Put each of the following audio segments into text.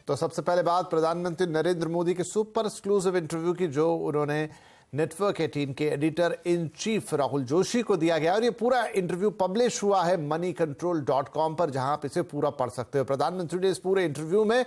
तो सबसे पहले बात प्रधानमंत्री नरेंद्र मोदी के सुपर एक्सक्लूसिव इंटरव्यू की, जो उन्होंने नेटवर्क 18 के editor in chief Rahul Joshi को दिया गया। और ये पूरा इंटरव्यू पब्लिश हुआ है moneycontrol.com पर, जहां आप इसे पूरा पढ़ सकते हो। प्रधानमंत्री ने इस पूरे इंटरव्यू में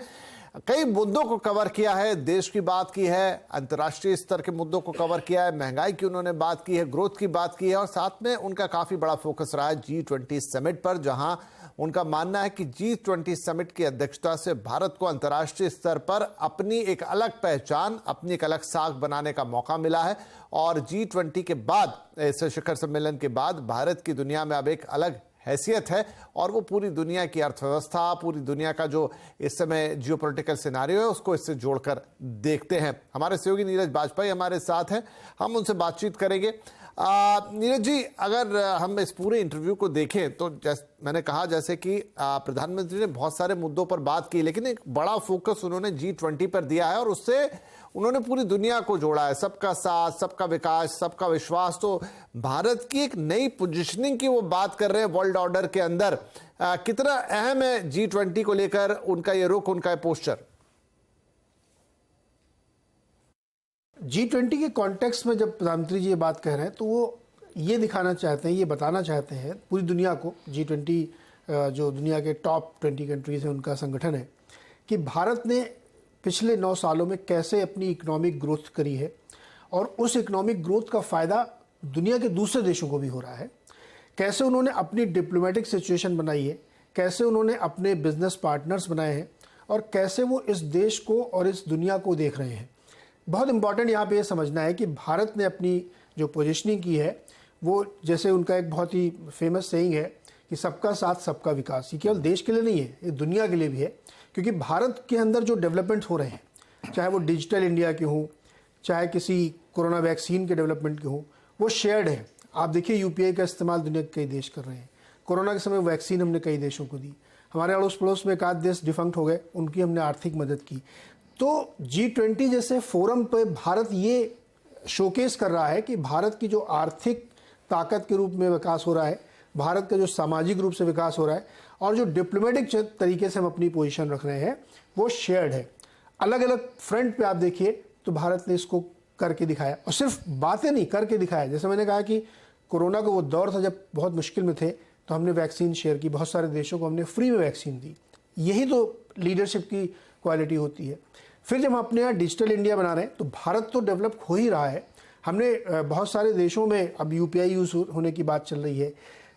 कई मुद्दों को कवर किया है। देश की बात की है, अंतर्राष्ट्रीय स्तर के मुद्दों को कवर किया है, महंगाई की उन्होंने बात की है, ग्रोथ की बात की है, और साथ में उनका काफी बड़ा फोकस रहा है G20 समिट पर, जहां उनका मानना है कि G20 समिट की अध्यक्षता से भारत को अंतर्राष्ट्रीय स्तर पर अपनी एक अलग पहचान, अपनी एक अलग साख बनाने का मौका मिला है। और G20 के बाद, इस शिखर सम्मेलन के बाद, भारत की दुनिया में अब एक अलग हैसियत है, और वो पूरी दुनिया की अर्थव्यवस्था, पूरी दुनिया का जो इस समय जियोपॉलिटिकल सिनेरियो है, उसको इससे जोड़कर देखते हैं। हमारे सहयोगी नीरज बाजपेयी हमारे साथ हैं, हम उनसे बातचीत करेंगे। नीरज जी, अगर हम इस पूरे इंटरव्यू को देखें तो मैंने कहा जैसे कि प्रधानमंत्री ने बहुत सारे मुद्दों पर बात की, लेकिन एक बड़ा फोकस उन्होंने G20 पर दिया है, और उससे उन्होंने पूरी दुनिया को जोड़ा है। सबका साथ, सबका विकास, सबका विश्वास। तो भारत की एक नई पोजीशनिंग की वो बात कर रहे हैं वर्ल्ड ऑर्डर के अंदर। कितना अहम है G20 को लेकर उनका ये रुख, उनका ये पोस्चर? G20 के कॉन्टेक्स्ट में जब प्रधानमंत्री जी ये बात कह रहे हैं, तो वो ये दिखाना चाहते हैं, ये बताना चाहते हैं पूरी दुनिया को, G20 जो दुनिया के टॉप 20 कंट्रीज हैं उनका संगठन है, कि भारत ने पिछले 9 सालों में कैसे अपनी इकोनॉमिक ग्रोथ करी है, और उस इकोनॉमिक ग्रोथ का फ़ायदा दुनिया के दूसरे देशों को भी हो रहा है। कैसे उन्होंने अपनी डिप्लोमेटिक सिचुएशन बनाई है, कैसे उन्होंने अपने बिजनेस पार्टनर्स बनाए हैं, और कैसे वो इस देश को और इस दुनिया को देख रहे हैं। बहुत इंपॉर्टेंट यहाँ पे ये समझना है कि भारत ने अपनी जो पोजीशनिंग की है, वो जैसे उनका एक बहुत ही फेमस सेइंग है कि सबका साथ सबका विकास। ये केवल देश के लिए नहीं है, ये दुनिया के लिए भी है, क्योंकि भारत के अंदर जो डेवलपमेंट हो रहे हैं, चाहे वो डिजिटल इंडिया के हों, चाहे किसी कोरोना वैक्सीन के डेवलपमेंट के हों, वो शेयर्ड है। आप देखिए UPI का इस्तेमाल दुनिया के कई देश कर रहे हैं। कोरोना के समय वैक्सीन हमने कई देशों को दी। हमारे अड़ोस पड़ोस में एक आध देश डिफंक्ट हो गए, उनकी हमने आर्थिक मदद की। तो G20 जैसे फोरम पे भारत ये शोकेस कर रहा है कि भारत की जो आर्थिक ताकत के रूप में विकास हो रहा है, भारत का जो सामाजिक रूप से विकास हो रहा है, और जो डिप्लोमेटिक तरीके से हम अपनी पोजीशन रख रहे हैं, वो शेयर्ड है। अलग अलग फ्रंट पे आप देखिए तो भारत ने इसको करके दिखाया, और सिर्फ बातें नहीं, करके दिखाया। जैसे मैंने कहा कि कोरोना का वो दौर था जब बहुत मुश्किल में थे, तो हमने वैक्सीन शेयर की, बहुत सारे देशों को हमने फ्री में वैक्सीन दी। यही तो लीडरशिप की क्वालिटी होती है। फिर जब हम अपने यहाँ डिजिटल इंडिया बना रहे हैं, तो भारत तो डेवलप हो ही रहा है। हमने बहुत सारे देशों में अब UPI यूज़ होने की बात चल रही है।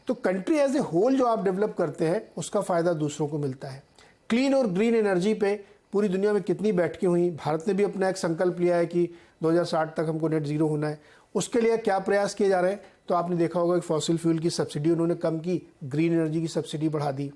तो कंट्री एज ए होल जो आप डेवलप करते हैं, उसका फ़ायदा दूसरों को मिलता है। क्लीन और ग्रीन एनर्जी पे पूरी दुनिया में कितनी बैठकें हुई। भारत ने भी अपना एक संकल्प लिया है कि 2060 तक हमको नेट ज़ीरो होना है। उसके लिए क्या प्रयास किए जा रहे हैं? तो आपने देखा होगा कि फॉसिल फ्यूल की सब्सिडी उन्होंने कम की, ग्रीन एनर्जी की सब्सिडी बढ़ा दी।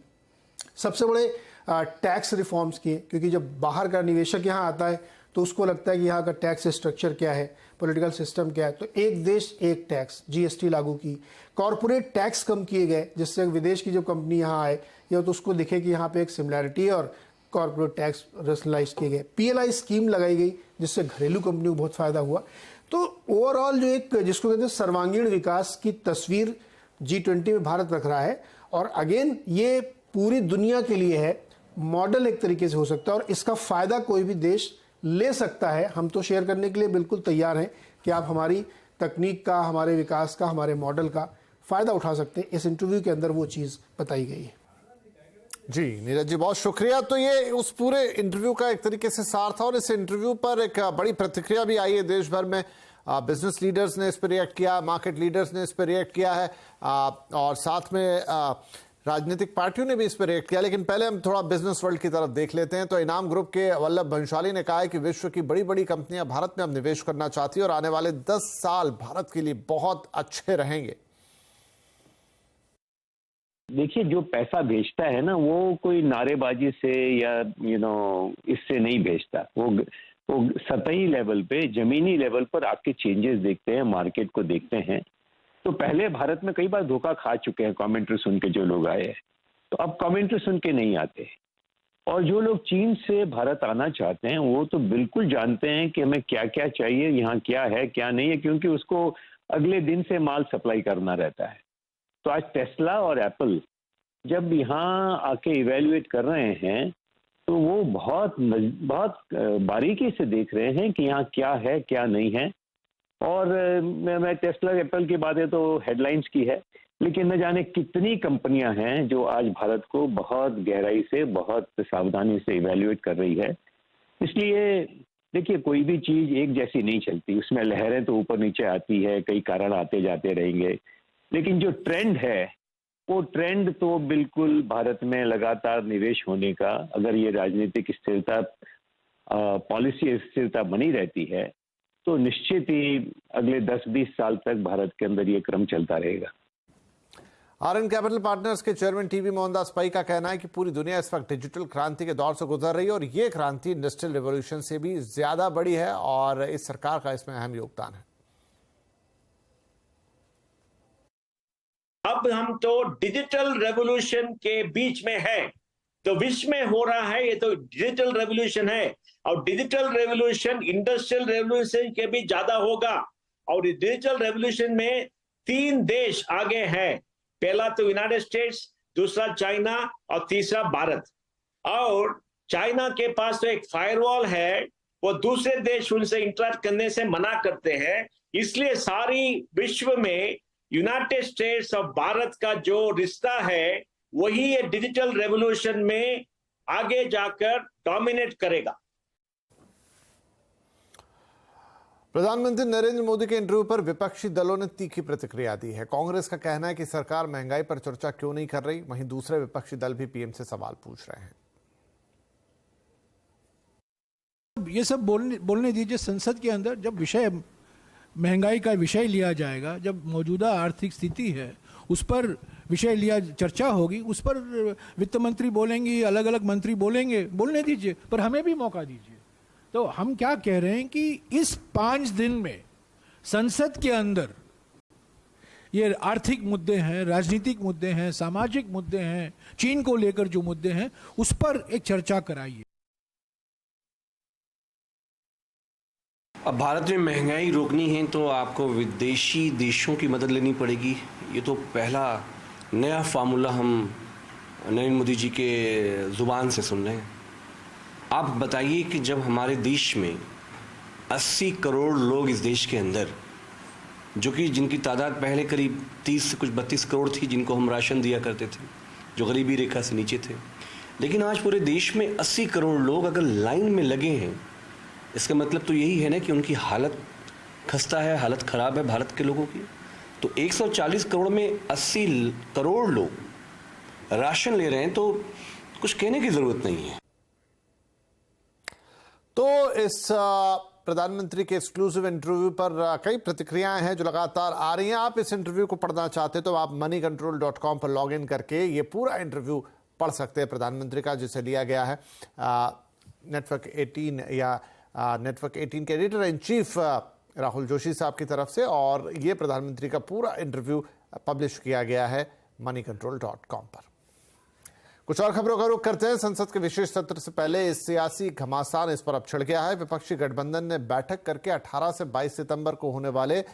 सबसे बड़े टैक्स रिफॉर्म्स किए, क्योंकि जब बाहर का निवेशक यहाँ आता है तो उसको लगता है कि यहाँ का टैक्स स्ट्रक्चर क्या है, पॉलिटिकल सिस्टम क्या है। तो एक देश एक टैक्स, GST लागू की। कॉरपोरेट टैक्स कम किए गए, जिससे विदेश की जब कंपनी यहाँ आए या तो उसको दिखे कि यहाँ पे एक सिमिलैरिटी है, और कॉरपोरेट टैक्स रेशनलाइज किए गए। PLI स्कीम लगाई गई, जिससे घरेलू कंपनियों को बहुत फ़ायदा हुआ। तो ओवरऑल जो एक जिसको कहते हैं सर्वांगीण विकास की तस्वीर G20 में भारत रख रहा है। और अगेन ये पूरी दुनिया के लिए है, मॉडल एक तरीके से हो सकता है, और इसका फ़ायदा कोई भी देश ले सकता है। हम तो शेयर करने के लिए बिल्कुल तैयार हैं कि आप हमारी तकनीक का, हमारे विकास का, हमारे मॉडल का फ़ायदा उठा सकते हैं। इस इंटरव्यू के अंदर वो चीज़ बताई गई है। जी नीरज जी, बहुत शुक्रिया। तो ये उस पूरे इंटरव्यू का एक तरीके से सार था, और इस इंटरव्यू पर एक बड़ी प्रतिक्रिया भी आई है देश भर में। बिजनेस लीडर्स ने इस पर रिएक्ट किया, मार्केट लीडर्स ने इस पर रिएक्ट किया है, और साथ में राजनीतिक पार्टियों ने भी इस पर रिएक्ट किया। लेकिन पहले हम थोड़ा बिजनेस वर्ल्ड की तरफ देख लेते हैं। तो इनाम ग्रुप के वल्लभ भंसाली ने कहा है कि विश्व की बड़ी बड़ी कंपनियां भारत में अब निवेश करना चाहती है, और आने वाले 10 साल भारत के लिए बहुत अच्छे रहेंगे। देखिए, जो पैसा भेजता है ना, वो कोई नारेबाजी से या इससे नहीं भेजता। वो सतही लेवल पे, जमीनी लेवल पर आपके चेंजेस देखते हैं, मार्केट को देखते हैं। तो पहले भारत में कई बार धोखा खा चुके हैं कमेंट्री सुन के जो लोग आए हैं, तो अब कमेंट्री सुन के नहीं आते। और जो लोग चीन से भारत आना चाहते हैं, वो तो बिल्कुल जानते हैं कि हमें क्या क्या चाहिए, यहाँ क्या है क्या नहीं है, क्योंकि उसको अगले दिन से माल सप्लाई करना रहता है। तो आज टेस्ला और एप्पल जब यहाँ आके इवेल्युएट कर रहे हैं, तो वो बहुत बारीकी से देख रहे हैं कि यहाँ क्या है क्या नहीं है। और मैं टेस्ला एप्पल की बातें तो हेडलाइंस की है, लेकिन न जाने कितनी कंपनियां हैं जो आज भारत को बहुत गहराई से, बहुत सावधानी से इवैल्यूएट कर रही है। इसलिए देखिए, कोई भी चीज एक जैसी नहीं चलती, उसमें लहरें तो ऊपर नीचे आती है, कई कारण आते जाते रहेंगे, लेकिन जो ट्रेंड है वो ट्रेंड तो बिल्कुल भारत में लगातार निवेश होने का, अगर ये राजनीतिक स्थिरता, पॉलिसी स्थिरता बनी रहती है तो निश्चित ही अगले 10-20 साल तक भारत के अंदर ये क्रम चलता रहेगा। आरएन कैपिटल पार्टनर्स के चेयरमैन टीवी मोहनदास पई का कहना है कि पूरी दुनिया इस वक्त डिजिटल क्रांति के दौर से गुजर रही है और ये क्रांति इंडस्ट्रियल रिवॉल्यूशन से भी ज्यादा बड़ी है और इस सरकार का इसमें अहम योगदान है। अब हम तो डिजिटल रेवोल्यूशन के बीच में हैं, तो विश्व में हो रहा है, ये तो डिजिटल रेवोल्यूशन है और डिजिटल रेवोल्यूशन इंडस्ट्रियल रेवोल्यूशन के भी ज्यादा होगा। और डिजिटल रेवोल्यूशन में 3 देश आगे हैं, पहला तो यूनाइटेड स्टेट्स, दूसरा चाइना और तीसरा भारत। और चाइना के पास तो एक फायरवॉल है, वो दूसरे देश उनसे इंटरेक्ट करने से मना करते हैं। इसलिए सारी विश्व में यूनाइटेड स्टेट्स और भारत का जो रिश्ता है वही ये डिजिटल रेवोल्यूशन में आगे जाकर डोमिनेट करेगा। प्रधानमंत्री नरेंद्र मोदी के इंटरव्यू पर विपक्षी दलों ने तीखी प्रतिक्रिया दी है। कांग्रेस का कहना है कि सरकार महंगाई पर चर्चा क्यों नहीं कर रही, वहीं दूसरे विपक्षी दल भी पीएम से सवाल पूछ रहे हैं। ये सब बोलने दीजिए। संसद के अंदर जब विषय महंगाई का विषय लिया जाएगा, जब मौजूदा आर्थिक स्थिति है उस पर विषय लिया, चर्चा होगी, उस पर वित्त मंत्री बोलेंगी, अलग अलग मंत्री बोलेंगे, बोलने दीजिए, पर हमें भी मौका दीजिए। तो हम क्या कह रहे हैं कि इस 5 दिन में संसद के अंदर ये आर्थिक मुद्दे हैं, राजनीतिक मुद्दे हैं, सामाजिक मुद्दे हैं, चीन को लेकर जो मुद्दे हैं उस पर एक चर्चा कराइए। अब भारत में महंगाई रोकनी है तो आपको विदेशी देशों की मदद लेनी पड़ेगी। ये तो पहला नया फार्मूला हम नरेंद्र मोदी जी के ज़ुबान से सुन रहे हैं। आप बताइए कि जब हमारे देश में 80 करोड़ लोग इस देश के अंदर, जो कि जिनकी तादाद पहले करीब 30 से कुछ 32 करोड़ थी, जिनको हम राशन दिया करते थे, जो गरीबी रेखा से नीचे थे, लेकिन आज पूरे देश में 80 करोड़ लोग अगर लाइन में लगे हैं, इसका मतलब तो यही है ना कि उनकी हालत खस्ता है, हालत ख़राब है भारत के लोगों की। तो 140 करोड़ में 80 करोड़ लोग राशन ले रहे हैं, तो कुछ कहने की ज़रूरत नहीं है। तो इस प्रधानमंत्री के एक्सक्लूसिव इंटरव्यू पर कई प्रतिक्रियाएं हैं जो लगातार आ रही हैं। आप इस इंटरव्यू को पढ़ना चाहते तो आप moneycontrol.com पर लॉग इन करके ये पूरा इंटरव्यू पढ़ सकते हैं प्रधानमंत्री का, जिसे लिया गया है नेटवर्क 18 या नेटवर्क 18 के editor in chief Rahul Joshi साहब की तरफ से, और ये प्रधानमंत्री का पूरा इंटरव्यू पब्लिश किया गया है moneycontrol.com पर। कुछ और खबरों का रुख करते हैं। संसद के विशेष सत्र से पहले इस सियासी घमासान इस पर अब छिड़ गया है। विपक्षी गठबंधन ने बैठक करके 18 से 22 सितंबर को होने वाले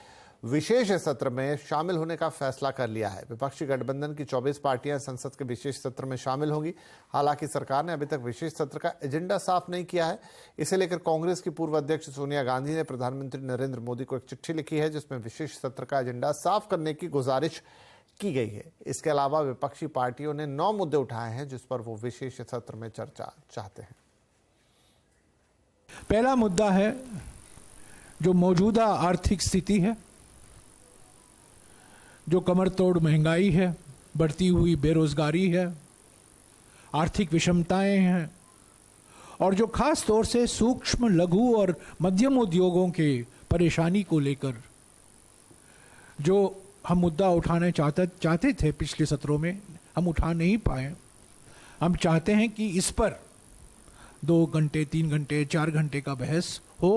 विशेष सत्र में शामिल होने का फैसला कर लिया है। विपक्षी गठबंधन की 24 पार्टियां संसद के विशेष सत्र में शामिल होंगी। हालांकि सरकार ने अभी तक विशेष सत्र का एजेंडा साफ नहीं किया है। इसे लेकर कांग्रेस की पूर्व अध्यक्ष सोनिया गांधी ने प्रधानमंत्री नरेंद्र मोदी को एक चिट्ठी लिखी है, जिसमें विशेष सत्र का एजेंडा साफ करने की गुजारिश की गई है। इसके अलावा विपक्षी पार्टियों ने 9 मुद्दे उठाए हैं जिस पर वो विशेष सत्र में चर्चा चाहते हैं। पहला मुद्दा है जो मौजूदा आर्थिक स्थिति है, जो कमर तोड़ महंगाई है, बढ़ती हुई बेरोजगारी है, आर्थिक विषमताएं हैं, और जो खास तौर से सूक्ष्म, लघु और मध्यम उद्योगों के परेशानी को लेकर जो हम मुद्दा उठाने चाहते थे पिछले सत्रों में, हम उठा नहीं पाए। हम चाहते हैं कि इस पर 2 घंटे, 3 घंटे, 4 घंटे का बहस हो।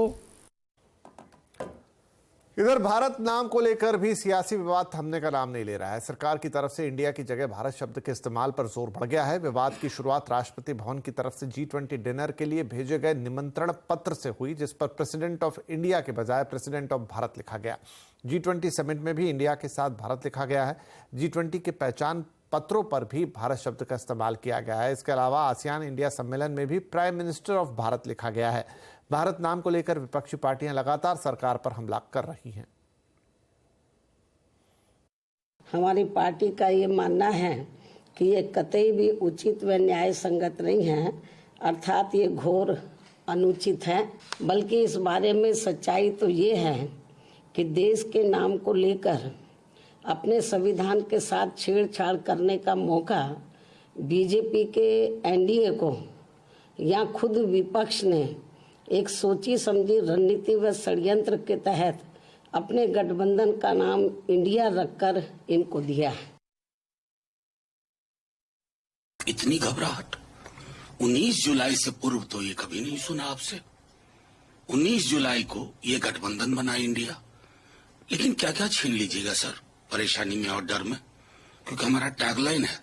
इधर भारत नाम को लेकर भी सियासी विवाद थमने का नाम नहीं ले रहा है। सरकार की तरफ से इंडिया की जगह भारत शब्द के इस्तेमाल पर जोर बढ़ गया है। विवाद की शुरुआत राष्ट्रपति भवन की तरफ से G20 डिनर के लिए भेजे गए निमंत्रण पत्र से हुई, जिस पर प्रेसिडेंट ऑफ इंडिया के बजाय प्रेसिडेंट ऑफ भारत लिखा गया। G20 समिट में भी इंडिया के साथ भारत लिखा गया है। G20 के पहचान पत्रों पर भी भारत शब्द का इस्तेमाल किया गया है। इसके अलावा आसियान इंडिया सम्मेलन में भी प्राइम मिनिस्टर ऑफ भारत लिखा गया है। भारत नाम को लेकर विपक्षी पार्टियां लगातार सरकार पर हमला कर रही हैं। हमारी पार्टी का ये मानना है कि ये कतई भी उचित व न्याय संगत नहीं है, अर्थात ये घोर अनुचित है। बल्कि इस बारे में सच्चाई तो ये है कि देश के नाम को लेकर अपने संविधान के साथ छेड़छाड़ करने का मौका बीजेपी के एनडीए को या खुद विपक्ष ने एक सोची समझी रणनीति व षड्यंत्र के तहत अपने गठबंधन का नाम इंडिया रखकर इनको दिया है। इतनी घबराहट 19 जुलाई से पूर्व तो ये कभी नहीं सुना आपसे। 19 जुलाई को ये गठबंधन बना इंडिया, लेकिन क्या क्या छीन लीजिएगा सर, परेशानी में और डर में, क्योंकि हमारा टैगलाइन है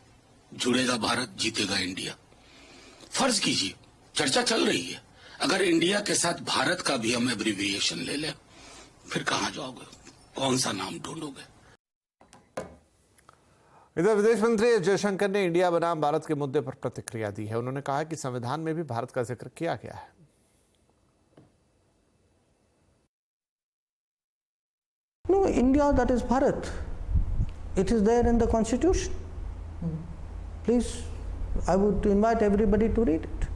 जुड़ेगा भारत जीतेगा इंडिया। फर्ज कीजिए चर्चा चल रही है, अगर इंडिया के साथ भारत का भी हम एब्रिविएशन ले लें, फिर कहां जाओगे, कौन सा नाम ढूंढोगे। इधर विदेश मंत्री एस जयशंकर ने इंडिया बनाम भारत के मुद्दे पर प्रतिक्रिया दी है। उन्होंने कहा कि संविधान में भी भारत का जिक्र किया गया है। No, India, that is Bharat. It is there in the constitution. Please, I would invite everybody to read it.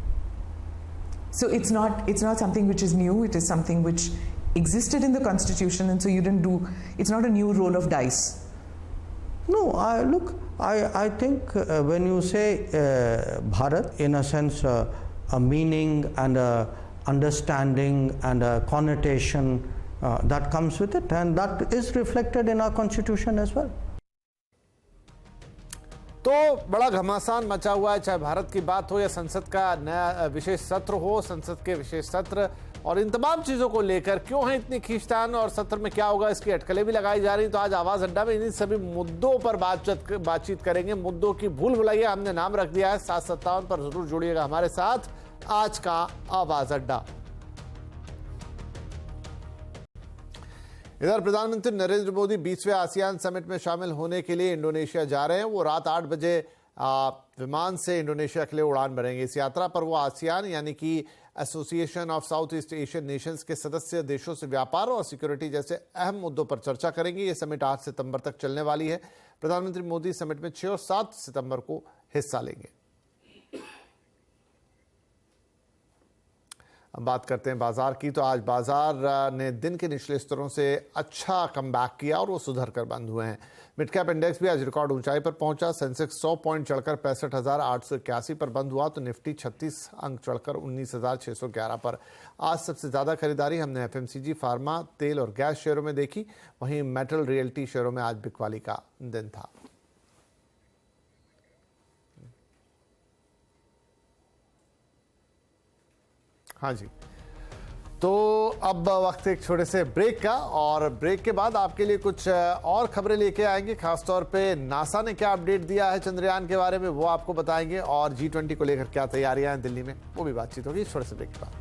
So it's not something which is new, it is something which existed in the constitution, and so you didn't do, it's not a new roll of dice. No, I think when you say Bharat, in a sense, a meaning and a understanding and a connotation that comes with it, and that is reflected in our constitution as well. तो बड़ा घमासान मचा हुआ है, चाहे भारत की बात हो या संसद का नया विशेष सत्र हो, संसद के विशेष सत्र और इन तमाम चीजों को लेकर क्यों है इतनी खींचतान और सत्र में क्या होगा इसकी अटकलें भी लगाई जा रही। तो आज आवाज अड्डा में इन सभी मुद्दों पर बातचीत करेंगे। मुद्दों की भूल भुलैया हमने नाम रख दिया है 757 पर, जरूर जुड़िएगा हमारे साथ। आज का आवाज अड्डा। इधर प्रधानमंत्री नरेंद्र मोदी 20वें आसियान समिट में शामिल होने के लिए इंडोनेशिया जा रहे हैं। वो रात 8 बजे विमान से इंडोनेशिया के लिए उड़ान भरेंगे। इस यात्रा पर वो आसियान यानी कि association of south east Asian Nations के सदस्य देशों से व्यापार और सिक्योरिटी जैसे अहम मुद्दों पर चर्चा करेंगे। ये समिट 8 सितंबर तक चलने वाली है। प्रधानमंत्री मोदी समिट में 6 और 7 सितंबर को हिस्सा लेंगे। अब बात करते हैं बाजार की। तो आज बाजार ने दिन के निचले स्तरों से अच्छा कमबैक किया और वो सुधर कर बंद हुए हैं। मिड कैप इंडेक्स भी आज रिकॉर्ड ऊंचाई पर पहुंचा। सेंसेक्स 100 पॉइंट चढ़कर 65,881 पर बंद हुआ, तो निफ्टी 36 अंक चढ़कर 19,611 पर। आज सबसे ज्यादा खरीदारी हमने एफएमसीजी, फार्मा, तेल और गैस शेयरों में देखी। वहीं मेटल रियल्टी शेयरों में आज बिकवाली का दिन था। हाँ जी, तो अब वक्त एक छोटे से ब्रेक का, और ब्रेक के बाद आपके लिए कुछ और खबरें लेके आएंगे। खासतौर पे नासा ने क्या अपडेट दिया है चंद्रयान के बारे में वो आपको बताएंगे, और G20 को लेकर क्या तैयारियां हैं दिल्ली में वो भी बातचीत होगी छोटे से ब्रेक के बाद।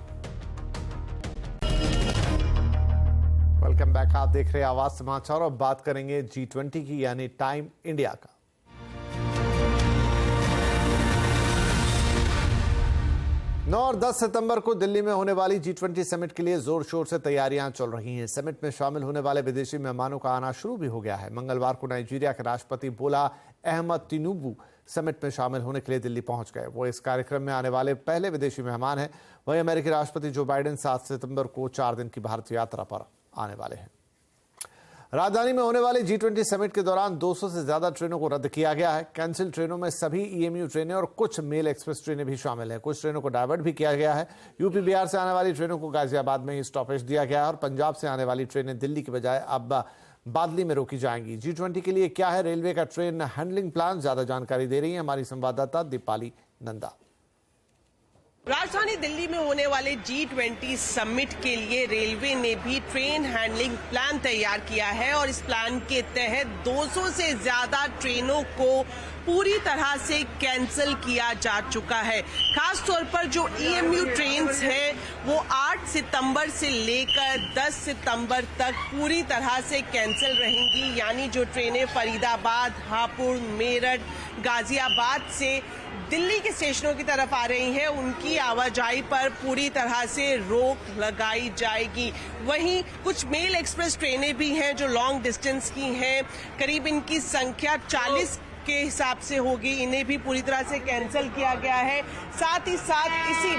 वेलकम बैक, आप देख रहे हैं आवाज समाचार और बात करेंगे G20 की यानी टाइम इंडिया का। 9 और 10 सितंबर को दिल्ली में होने वाली G20 समिट के लिए जोर शोर से तैयारियां चल रही हैं। समिट में शामिल होने वाले विदेशी मेहमानों का आना शुरू भी हो गया है। मंगलवार को नाइजीरिया के राष्ट्रपति बोला अहमद तिनुबू समिट में शामिल होने के लिए दिल्ली पहुंच गए। वो इस कार्यक्रम में आने वाले पहले विदेशी मेहमान हैं। वहीं अमेरिकी राष्ट्रपति जो बाइडेन 7 सितंबर को 4 दिन की भारत यात्रा पर आने वाले हैं। राजधानी में होने वाले G20 समिट के दौरान 200 से ज्यादा ट्रेनों को रद्द किया गया है। कैंसिल ट्रेनों में सभी EMU ट्रेनें और कुछ मेल एक्सप्रेस ट्रेनें भी शामिल हैं। कुछ ट्रेनों को डाइवर्ट भी किया गया है। यूपी बिहार से आने वाली ट्रेनों को गाजियाबाद में ही स्टॉपेज दिया गया है और पंजाब से आने वाली ट्रेनें दिल्ली की बजाय अब बादली में रोकी जाएंगी। G20 के लिए क्या है रेलवे का ट्रेन हैंडलिंग प्लान, ज्यादा जानकारी दे रही है हमारी संवाददाता दीपाली नंदा। राजधानी दिल्ली में होने वाले G20 समिट के लिए रेलवे ने भी ट्रेन हैंडलिंग प्लान तैयार किया है और इस प्लान के तहत 200 से ज्यादा ट्रेनों को पूरी तरह से कैंसिल किया जा चुका है। खास तौर पर जो EMU ट्रेन्स हैं वो 8 सितंबर से लेकर 10 सितंबर तक पूरी तरह से कैंसिल रहेंगी। यानी जो ट्रेनें फरीदाबाद, हापुड़, मेरठ, गाजियाबाद से दिल्ली के स्टेशनों की तरफ आ रही हैं, उनकी आवाजाही पर पूरी तरह से रोक लगाई जाएगी। वहीं कुछ मेल एक्सप्रेस ट्रेनें भी हैं जो लॉन्ग डिस्टेंस की हैं, करीब इनकी संख्या 40 के हिसाब से होगी, इन्हें भी पूरी तरह से कैंसिल किया गया है। साथ ही साथ इसी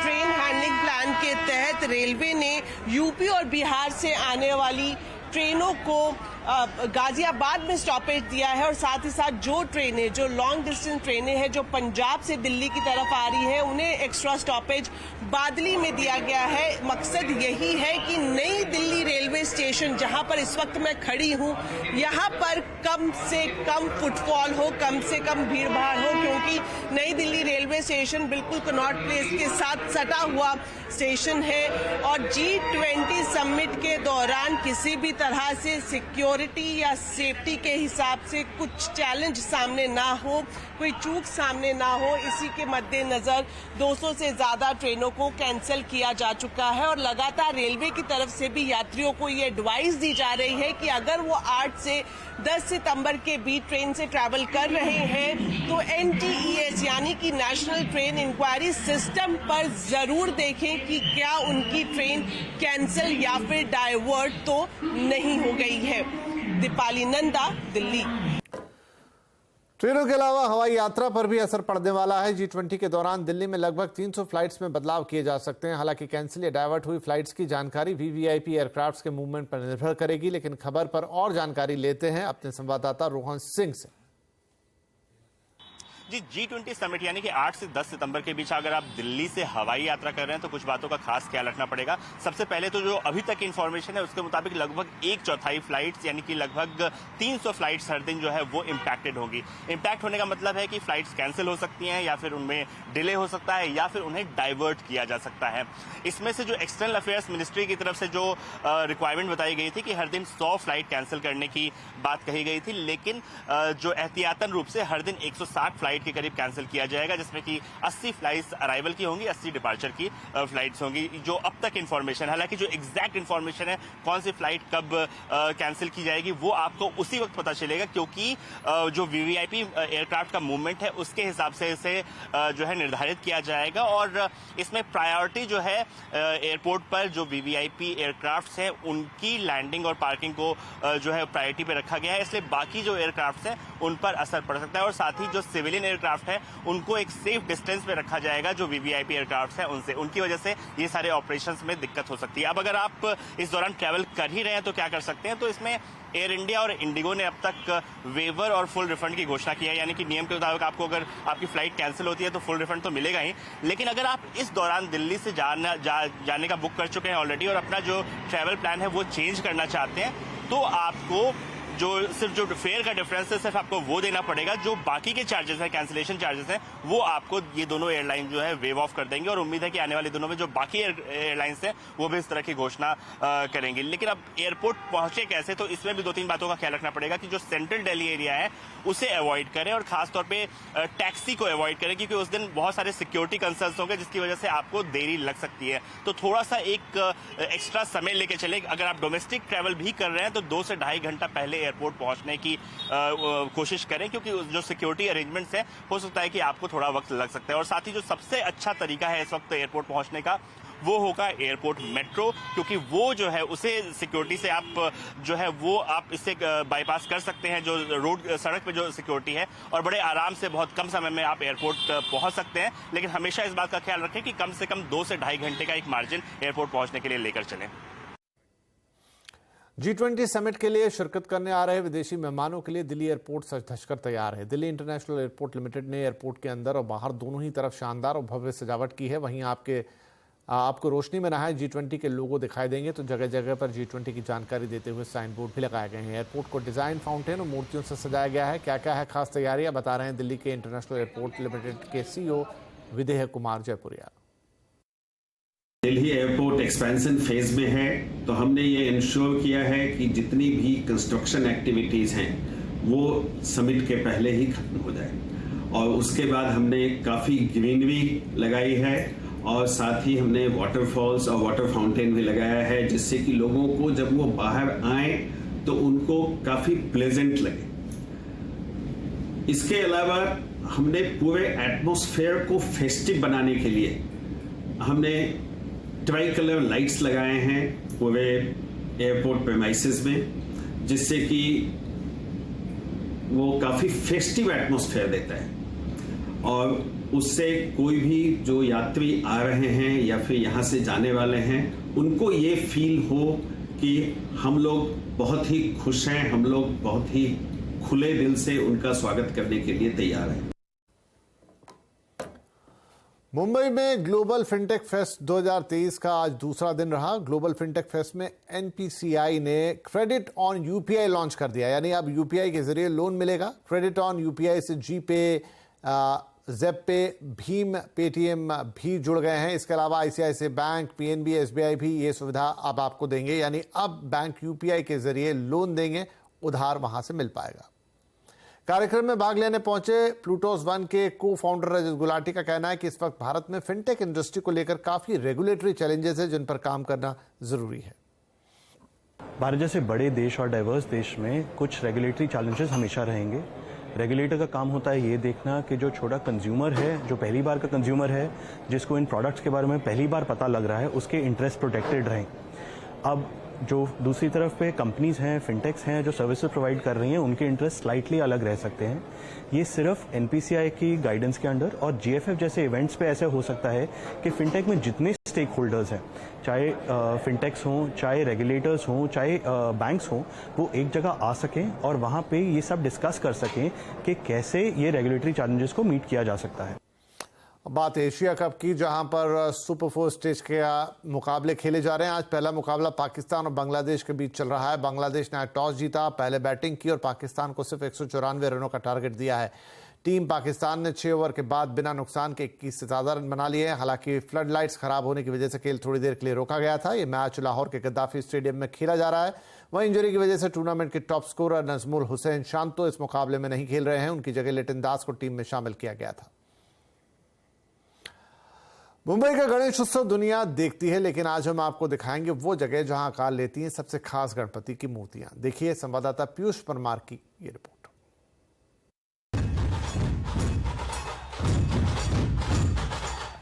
ट्रेन हैंडलिंग प्लान के तहत रेलवे ने यूपी और बिहार से आने वाली ट्रेनों को गाजियाबाद में स्टॉपेज दिया है और साथ ही साथ जो ट्रेनें, जो लॉन्ग डिस्टेंस ट्रेनें हैं जो पंजाब से दिल्ली की तरफ आ रही है, उन्हें एक्स्ट्रा स्टॉपेज बादली में दिया गया है। मकसद यही है कि नई दिल्ली रेलवे स्टेशन जहां पर इस वक्त मैं खड़ी हूं, यहां पर कम से कम फुटफॉल हो, कम से कम भीड़ भाड़ हो, क्योंकि नई दिल्ली रेलवे स्टेशन बिल्कुल कनॉट प्लेस के साथ सटा हुआ स्टेशन है और G20 समिट के दौरान किसी भी तरह से सिक्योरिटी या सेफ्टी के हिसाब से कुछ चैलेंज सामने ना हो, कोई चूक सामने ना हो, इसी के मद्देनजर 200 से ज्यादा ट्रेनों को कैंसिल किया जा चुका है। और लगातार रेलवे की तरफ से भी यात्रियों को ये एडवाइस दी जा रही है कि अगर वो 8 से 10 सितंबर के बीच ट्रेन से ट्रैवल कर रहे हैं तो NTES यानी कि नेशनल ट्रेन इंक्वायरी सिस्टम पर जरूर देखें कि क्या उनकी ट्रेन कैंसिल या फिर डाइवर्ट तो नहीं हो गई है। दीपाली नंदा, दिल्ली। ट्रेनों के अलावा हवाई यात्रा पर भी असर पड़ने वाला है। G20 के दौरान दिल्ली में लगभग 300 फ्लाइट्स में बदलाव किए जा सकते हैं। हालांकि कैंसिल या डाइवर्ट हुई फ्लाइट्स की जानकारी VVIP एयरक्राफ्ट्स के मूवमेंट पर निर्भर करेगी। लेकिन खबर पर और जानकारी लेते हैं अपने संवाददाता रोहन सिंह से। जी, G20 समिट यानी कि 8 से 10 सितंबर के बीच अगर आप दिल्ली से हवाई यात्रा कर रहे हैं तो कुछ बातों का खास ख्याल रखना पड़ेगा। सबसे पहले तो जो अभी तक इन्फॉर्मेशन है उसके मुताबिक लगभग 1/4 फ्लाइट्स यानी कि लगभग 300 फ्लाइट्स हर दिन जो है वो इम्पैक्टेड होगी। इम्पैक्ट होने का मतलब है कि फ्लाइट्स कैंसिल हो सकती हैं या फिर उनमें डिले हो सकता है या फिर उन्हें डाइवर्ट किया जा सकता है। इसमें से जो एक्सटर्नल अफेयर्स मिनिस्ट्री की तरफ से जो रिक्वायरमेंट बताई गई थी कि हर दिन 100 फ्लाइट कैंसिल करने की बात कही गई थी, लेकिन जो एहतियातन रूप से हर दिन 160 फ्लाइट के करीब कैंसिल किया जाएगा, जिसमें कि 80 फ्लाइट्स अराइवल की होंगी, 80 डिपार्चर की फ्लाइट्स होंगी। जो अब तक इन्फॉर्मेशन, हालांकि जो एग्जैक्ट इन्फॉर्मेशन है कौन सी फ्लाइट कब कैंसिल की जाएगी वो आपको उसी वक्त पता चलेगा, क्योंकि जो VVIP एयरक्राफ्ट का मूवमेंट है उसके हिसाब से इसे जो है निर्धारित किया जाएगा। और इसमें प्रायोरिटी जो है एयरपोर्ट पर जो VVIP एयरक्राफ्ट हैं उनकी लैंडिंग और पार्किंग को जो है प्रायोरिटी पे रखा गया है, इसलिए बाकी जो एयरक्राफ्ट हैं उन पर असर पड़ सकता है। और साथ ही जो सिविलियन एयरक्राफ्ट है उनको एक सेफ डिस्टेंस पे रखा जाएगा जो VVIP एयरक्राफ्ट है उनसे, उनकी वजह से ये सारे ऑपरेशंस में दिक्कत हो सकती है। अब अगर आप इस दौरान ट्रैवल कर ही रहे हैं तो क्या कर सकते हैं, तो इसमें एयर इंडिया और इंडिगो ने अब तक वेवर और फुल रिफंड की घोषणा की है। यानी कि नियम के मुताबिक आपको अगर आपकी फ्लाइट कैंसिल होती है तो फुल रिफंड तो मिलेगा ही, लेकिन अगर आप इस दौरान दिल्ली से जाने का बुक कर चुके हैं ऑलरेडी और अपना जो ट्रैवल प्लान है वो चेंज करना चाहते हैं तो आपको सिर्फ जो फेयर का डिफरेंस है सिर्फ आपको वो देना पड़ेगा। जो बाकी के चार्जेस हैं, कैंसिलेशन चार्जेस हैं, वो आपको ये दोनों एयरलाइन जो है वेव ऑफ कर देंगे। और उम्मीद है कि आने वाले दिनों में जो बाकी एयरलाइंस हैं वो भी इस तरह की घोषणा करेंगी। लेकिन अब एयरपोर्ट पहुंचे कैसे, तो इसमें भी 2-3 बातों का ख्याल रखना पड़ेगा कि जो सेंट्रल दिल्ली एरिया है उसे अवॉइड करें और खासतौर पर टैक्सी को अवॉइड करें, क्योंकि उस दिन बहुत सारे सिक्योरिटी कंसर्न्स होंगे जिसकी वजह से आपको देरी लग सकती है। तो थोड़ा सा एक एक्स्ट्रा समय लेके चले। अगर आप डोमेस्टिक ट्रैवल भी कर रहे हैं तो 2 से ढाई घंटा पहले एयरपोर्ट पहुंचने की कोशिश करें, क्योंकि जो सिक्योरिटी अरेंजमेंट्स हैं हो सकता है कि आपको थोड़ा वक्त लग सकता है। और साथ ही जो सबसे अच्छा तरीका है इस वक्त एयरपोर्ट पहुंचने का वो होगा एयरपोर्ट मेट्रो, क्योंकि वो जो है उसे सिक्योरिटी से आप जो है वो आप इससे बाईपास कर सकते हैं जो रोड सड़क पे जो सिक्योरिटी है, और बड़े आराम से बहुत कम समय में आप एयरपोर्ट पहुंच सकते हैं। लेकिन हमेशा इस बात का ख्याल रखें कि कम से कम 2 से ढाई घंटे का एक मार्जिन एयरपोर्ट पहुंचने के लिए लेकर चलें। G20 समिट के लिए शिरकत करने आ रहे विदेशी मेहमानों के लिए दिल्ली एयरपोर्ट सज धज कर तैयार है। दिल्ली इंटरनेशनल एयरपोर्ट लिमिटेड ने एयरपोर्ट के अंदर और बाहर दोनों ही तरफ शानदार और भव्य सजावट की है। वहीं आपको रोशनी में नहाए G20 के लोगो दिखाई देंगे, तो जगह जगह पर G20 की जानकारी देते हुए साइन बोर्ड भी लगाए गए हैं। एयरपोर्ट को डिजाइन, फाउंटेन और मूर्तियों से सजाया गया है। क्या क्या है खास तैयारियां, बता रहे हैं दिल्ली के इंटरनेशनल एयरपोर्ट लिमिटेड के CEO Videh Kumar Jaipuria. Delhi airport expansion phase में है, तो हमने ये इंश्योर किया है कि जितनी भी कंस्ट्रक्शन एक्टिविटीज हैं वो समिट के पहले ही खत्म हो जाए। और उसके बाद हमने काफी ग्रीनरी लगाई है और साथ ही हमने वाटरफॉल्स और वाटर फाउंटेन भी लगाया है, जिससे कि लोगों को जब वो बाहर आए तो उनको काफी प्लेजेंट लगे। इसके अलावा हमने पूरे एटमॉस्फेयर को फेस्टिव बनाने के लिए हमने ट्राई कलर लाइट्स लगाए हैं पूरे एयरपोर्ट प्रेमाइसेस में, जिससे कि वो काफी फेस्टिव एटमॉस्फेयर देता है और उससे कोई भी जो यात्री आ रहे हैं या फिर यहाँ से जाने वाले हैं उनको ये फील हो कि हम लोग बहुत ही खुश हैं, हम लोग बहुत ही खुले दिल से उनका स्वागत करने के लिए तैयार हैं। मुंबई में ग्लोबल फिनटेक फेस्ट 2023 का आज दूसरा दिन रहा। ग्लोबल फिनटेक फेस्ट में एनपीसीआई ने क्रेडिट ऑन यूपीआई लॉन्च कर दिया, यानी अब यूपीआई के जरिए लोन मिलेगा। क्रेडिट ऑन यूपीआई से जीपे, ज़ेपे, भीम, पेटीएम भी जुड़ गए हैं। इसके अलावा आईसीआईसीआई बैंक, पीएनबी, एसबीआई भी ये सुविधा अब आपको देंगे, यानी अब बैंक यूपीआई के जरिए लोन देंगे, उधार वहां से मिल पाएगा। कार्यक्रम में भाग लेने पहुंचे प्लूटोस वन के को फाउंडर रजत गुलाटी का कहना है कि इस वक्त भारत में फिनटेक इंडस्ट्री को लेकर काफी रेगुलेटरी चैलेंजेस है जिन पर काम करना जरूरी है। भारत जैसे बड़े देश और डाइवर्स देश में कुछ रेगुलेटरी चैलेंजेस हमेशा रहेंगे। रेगुलेटर का काम होता है ये देखना कि जो छोटा कंज्यूमर है, जो पहली बार का कंज्यूमर है, जिसको इन प्रोडक्ट्स के बारे में पहली बार पता लग रहा है, उसके इंटरेस्ट प्रोटेक्टेड रहें। अब जो दूसरी तरफ पे कंपनीज हैं, फिनटेक्स हैं, जो सर्विसेज प्रोवाइड कर रही हैं, उनके इंटरेस्ट स्लाइटली अलग रह सकते हैं। ये सिर्फ एनपीसीआई की गाइडेंस के अंडर और जीएफएफ जैसे इवेंट्स पे ऐसे हो सकता है कि फिनटेक में जितने स्टेक होल्डर्स हैं, चाहे फिनटेक्स हों, चाहे रेगुलेटर्स हों, चाहे बैंक्स हों, वो एक जगह आ सकें और वहाँ पे ये सब डिस्कस कर सकें कि कैसे ये रेगुलेटरी चैलेंजेस को मीट किया जा सकता है। बात एशिया कप की, जहां पर सुपर 4 स्टेज के मुकाबले खेले जा रहे हैं। आज पहला मुकाबला पाकिस्तान और बांग्लादेश के बीच चल रहा है। बांग्लादेश ने आज टॉस जीता, पहले बैटिंग की और पाकिस्तान को सिर्फ 194 रनों का टारगेट दिया है। टीम पाकिस्तान ने 6 ओवर के बाद बिना नुकसान के 21 से ज्यादा रन बना लिए हैं। हालांकि फ्लड लाइट्स खराब होने की वजह से खेल थोड़ी देर के लिए रोका गया था। ये मैच लाहौर के गद्दाफी स्टेडियम में खेला जा रहा है। वहीं इंजरी की वजह से टूर्नामेंट के टॉप स्कोरर नजमुल हुसैन शांतो इस मुकाबले में नहीं खेल रहे हैं। उनकी जगह लिटन दास को टीम में शामिल किया गया था। मुंबई का गणेश उत्सव दुनिया देखती है, लेकिन आज हम आपको दिखाएंगे वो जगह जहां आकार लेती हैं सबसे खास गणपति की मूर्तियां। देखिए संवाददाता पीयूष परमार की ये रिपोर्ट।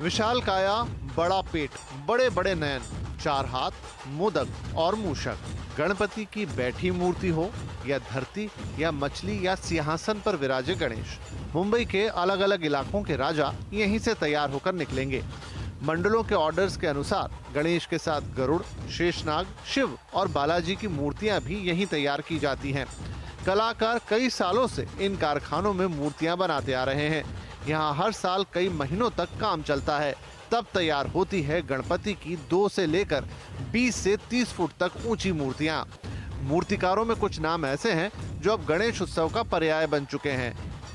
विशाल काया, बड़ा पेट, बड़े बड़े नयन, 4 हाथ, मोदक और मूषक। गणपति की बैठी मूर्ति हो या धरती या मछली या सिंहासन पर विराजे गणेश, मुंबई के अलग अलग इलाकों के राजा यहीं से तैयार होकर निकलेंगे। मंडलों के ऑर्डर्स के अनुसार गणेश के साथ गरुड़, शेषनाग, शिव और बालाजी की मूर्तियां भी यहीं तैयार की जाती हैं। कलाकार कई सालों से इन कारखानों में मूर्तियां बनाते आ रहे हैं। यहाँ हर साल कई महीनों तक काम चलता है, तब तैयार होती है गणपति की 2 से लेकर 20 से 30 फुट तक ऊंची मूर्तियां। मूर्तिकारों में कुछ नाम ऐसे हैं जो अब गणेश उत्सव का पर्याय बन चुके हैं।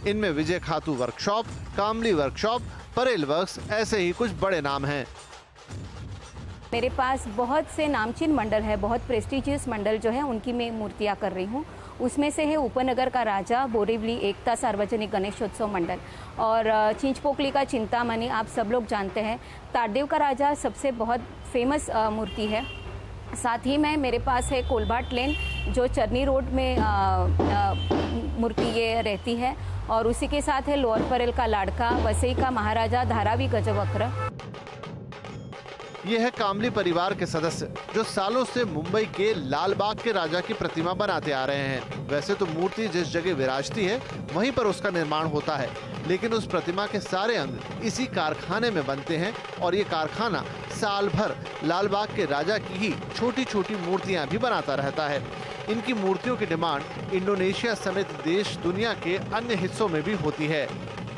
इनमें विजय खातू वर्कशॉप, कामली वर्कशॉप, परेल वर्क्स, ऐसे ही कुछ बड़े नाम हैं। मेरे पास बहुत से नामचीन मंडल है, बहुत प्रेस्टिजियस मंडल जो है उनकी मैं मूर्तियाँ कर रही हूँ। उसमें से है उपनगर का राजा, बोरीवली एकता सार्वजनिक गणेशोत्सव मंडल, और चिंचपोकली का चिंतामणि आप सब लोग जानते हैं। तारदेव का राजा सबसे बहुत फेमस मूर्ति है। साथ ही में मेरे पास है कोलबाट लेन, जो चरनी रोड में मूर्ति ये रहती है, और उसी के साथ है लोअर परेल का लाड़का, वसई का महाराजा, धारावी गजवक्र। ये है कामली परिवार के सदस्य जो सालों से मुंबई के लालबाग के राजा की प्रतिमा बनाते आ रहे हैं। वैसे तो मूर्ति जिस जगह विराजती है वहीं पर उसका निर्माण होता है, लेकिन उस प्रतिमा के सारे अंग इसी कारखाने में बनते हैं और ये कारखाना साल भर लालबाग के राजा की ही छोटी छोटी मूर्तियां भी बनाता रहता है। इनकी मूर्तियों की डिमांड इंडोनेशिया समेत देश दुनिया के अन्य हिस्सों में भी होती है।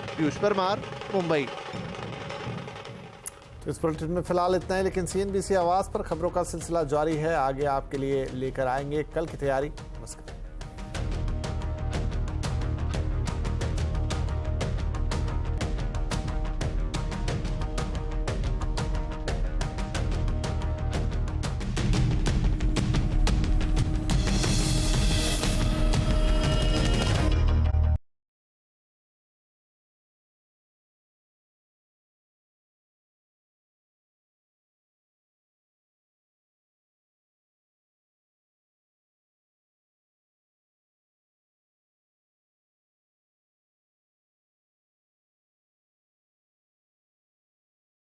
पीयूष परमार, मुंबई। तो इस बुलेटिन में फिलहाल इतना है, लेकिन CNBC आवाज पर खबरों का सिलसिला जारी है। आगे आपके लिए लेकर आएंगे कल की तैयारी।